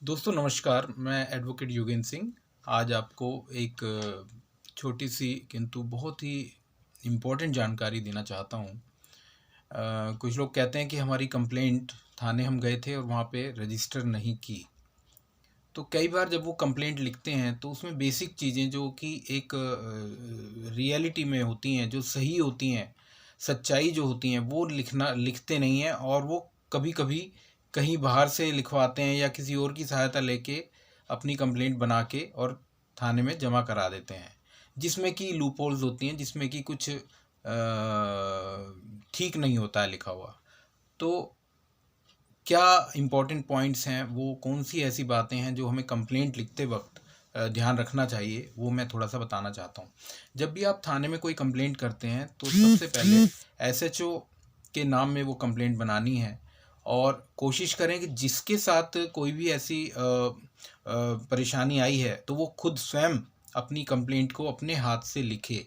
दोस्तों नमस्कार, मैं एडवोकेट योगेंद्र सिंह आज आपको एक छोटी सी किंतु बहुत ही इम्पोर्टेंट जानकारी देना चाहता हूँ। कुछ लोग कहते हैं कि हमारी कंप्लेंट थाने हम गए थे और वहाँ पे रजिस्टर नहीं की। तो कई बार जब वो कंप्लेंट लिखते हैं तो उसमें बेसिक चीज़ें जो कि एक रियलिटी में होती हैं, जो सही होती हैं, सच्चाई जो होती हैं, वो लिखते नहीं हैं और वो कभी-कभी कहीं बाहर से लिखवाते हैं या किसी और की सहायता लेके अपनी कंप्लेंट बना के और थाने में जमा करा देते हैं। जिसमें कि लूप होल्स होती हैं, जिसमें कि कुछ ठीक नहीं होता है लिखा हुआ। तो क्या इम्पोर्टेंट पॉइंट्स हैं, वो कौन सी ऐसी बातें हैं जो हमें कंप्लेंट लिखते वक्त ध्यान रखना चाहिए, वो मैं थोड़ा सा बताना चाहता हूँ। जब भी आप थाने में कोई कंप्लेंट करते हैं तो सबसे पहले एसएचओ के नाम में वो कंप्लेंट बनानी है और कोशिश करें कि जिसके साथ कोई भी ऐसी परेशानी आई है तो वो खुद स्वयं अपनी कंप्लेंट को अपने हाथ से लिखे।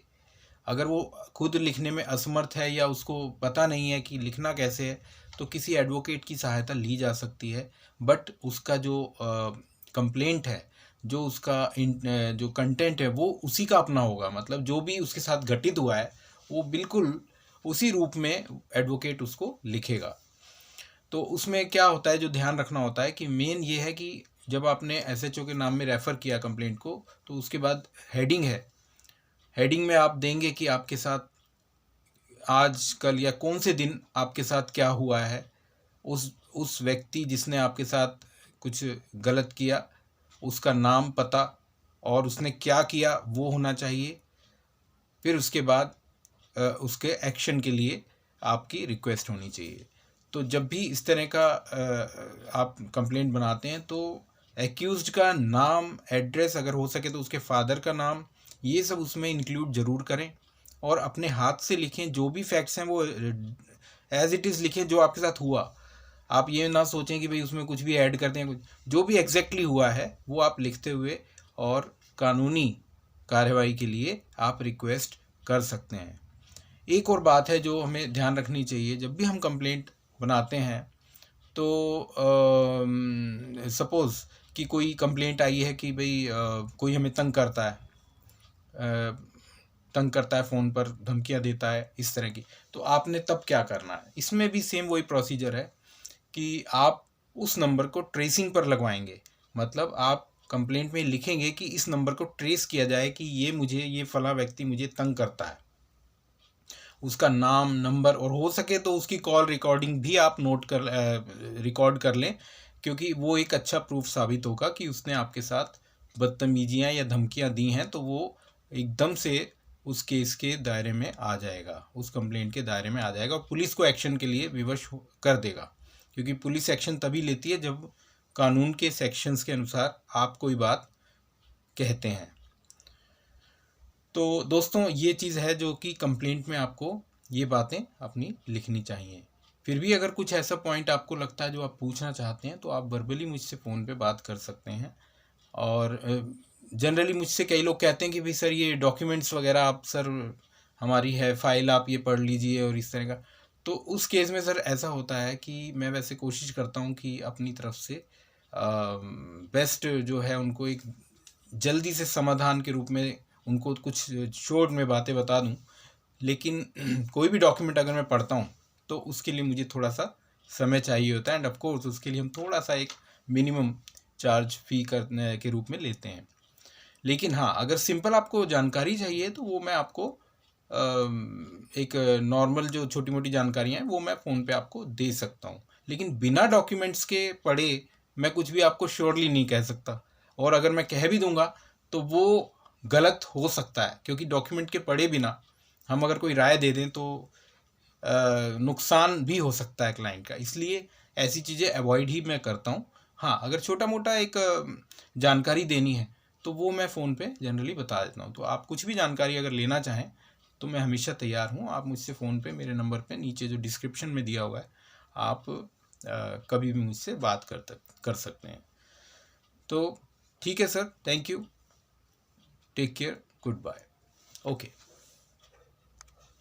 अगर वो खुद लिखने में असमर्थ है या उसको पता नहीं है कि लिखना कैसे है तो किसी एडवोकेट की सहायता ली जा सकती है। बट उसका जो कंप्लेंट है, जो उसका जो कंटेंट है वो उसी का अपना होगा। मतलब जो भी उसके साथ घटित हुआ है वो बिल्कुल उसी रूप में एडवोकेट उसको लिखेगा। तो उसमें क्या होता है, जो ध्यान रखना होता है कि मेन ये है कि जब आपने एसएचओ के नाम में रेफ़र किया कंप्लेंट को तो उसके बाद हेडिंग है। हेडिंग में आप देंगे कि आपके साथ आज कल या कौन से दिन आपके साथ क्या हुआ है। उस व्यक्ति जिसने आपके साथ कुछ गलत किया, उसका नाम, पता और उसने क्या किया वो होना चाहिए। फिर उसके बाद उसके एक्शन के लिए आपकी रिक्वेस्ट होनी चाहिए। तो जब भी इस तरह का आप कंप्लेंट बनाते हैं तो एक्यूज्ड का नाम, एड्रेस, अगर हो सके तो उसके फादर का नाम, ये सब उसमें इंक्लूड ज़रूर करें और अपने हाथ से लिखें। जो भी फैक्ट्स हैं वो एज इट इज़ लिखें जो आपके साथ हुआ। आप ये ना सोचें कि भाई उसमें कुछ भी ऐड करते हैं। कुछ जो भी एग्जैक्टली हुआ है वो आप लिखते हुए और कानूनी कार्रवाई के लिए आप रिक्वेस्ट कर सकते हैं। एक और बात है जो हमें ध्यान रखनी चाहिए, जब भी हम कंप्लेंट बनाते हैं तो सपोज़ कि कोई कंप्लेंट आई है कि भाई कोई हमें तंग करता है फ़ोन पर, धमकियाँ देता है, इस तरह की। तो आपने तब क्या करना है, इसमें भी सेम वही प्रोसीजर है कि आप उस नंबर को ट्रेसिंग पर लगवाएंगे। मतलब आप कंप्लेंट में लिखेंगे कि इस नंबर को ट्रेस किया जाए कि ये फला व्यक्ति मुझे तंग करता है। उसका नाम, नंबर और हो सके तो उसकी कॉल रिकॉर्डिंग भी आप रिकॉर्ड कर लें, क्योंकि वो एक अच्छा प्रूफ साबित होगा कि उसने आपके साथ बदतमीजियाँ या धमकियाँ दी हैं। तो वो एकदम से उस केस के दायरे में आ जाएगा, उस कंप्लेंट के दायरे में आ जाएगा और पुलिस को एक्शन के लिए विवश कर देगा। क्योंकि पुलिस एक्शन तभी लेती है जब कानून के सेक्शंस के अनुसार आप कोई बात कहते हैं। तो दोस्तों ये चीज़ है जो कि कंप्लेंट में आपको ये बातें अपनी लिखनी चाहिए। फिर भी अगर कुछ ऐसा पॉइंट आपको लगता है जो आप पूछना चाहते हैं तो आप वर्बली मुझसे फ़ोन पे बात कर सकते हैं। और जनरली मुझसे कई लोग कहते हैं कि भाई सर ये डॉक्यूमेंट्स वगैरह आप सर हमारी है फ़ाइल, आप ये पढ़ लीजिए और इस तरह का। तो उस केस में सर ऐसा होता है कि मैं वैसे कोशिश करता हूँ कि अपनी तरफ से बेस्ट जो है उनको एक जल्दी से समाधान के रूप में उनको कुछ शॉर्ट में बातें बता दूं। लेकिन कोई भी डॉक्यूमेंट अगर मैं पढ़ता हूं तो उसके लिए मुझे थोड़ा सा समय चाहिए होता है एंड ऑफ कोर्स उसके लिए हम थोड़ा सा एक मिनिमम चार्ज फ़ी करने के रूप में लेते हैं। लेकिन हाँ, अगर सिंपल आपको जानकारी चाहिए तो वो मैं आपको एक नॉर्मल जो छोटी मोटी जानकारियाँ हैं वो मैं फ़ोन पे आपको दे सकता हूँ। लेकिन बिना डॉक्यूमेंट्स के पढ़े मैं कुछ भी आपको श्योरली नहीं कह सकता। और अगर मैं कह भी दूंगा तो वो गलत हो सकता है, क्योंकि डॉक्यूमेंट के पढ़े बिना हम अगर कोई राय दे दें तो नुकसान भी हो सकता है क्लाइंट का। इसलिए ऐसी चीज़ें अवॉइड ही मैं करता हूँ। हाँ, अगर छोटा मोटा एक जानकारी देनी है तो वो मैं फ़ोन पे जनरली बता देता हूँ। तो आप कुछ भी जानकारी अगर लेना चाहें तो मैं हमेशा तैयार हूँ। आप मुझसे फ़ोन पे मेरे नंबर पे नीचे जो डिस्क्रिप्शन में दिया हुआ है आप कभी भी मुझसे बात कर सकते हैं। तो ठीक है sir, thank you, take care, good bye, okay.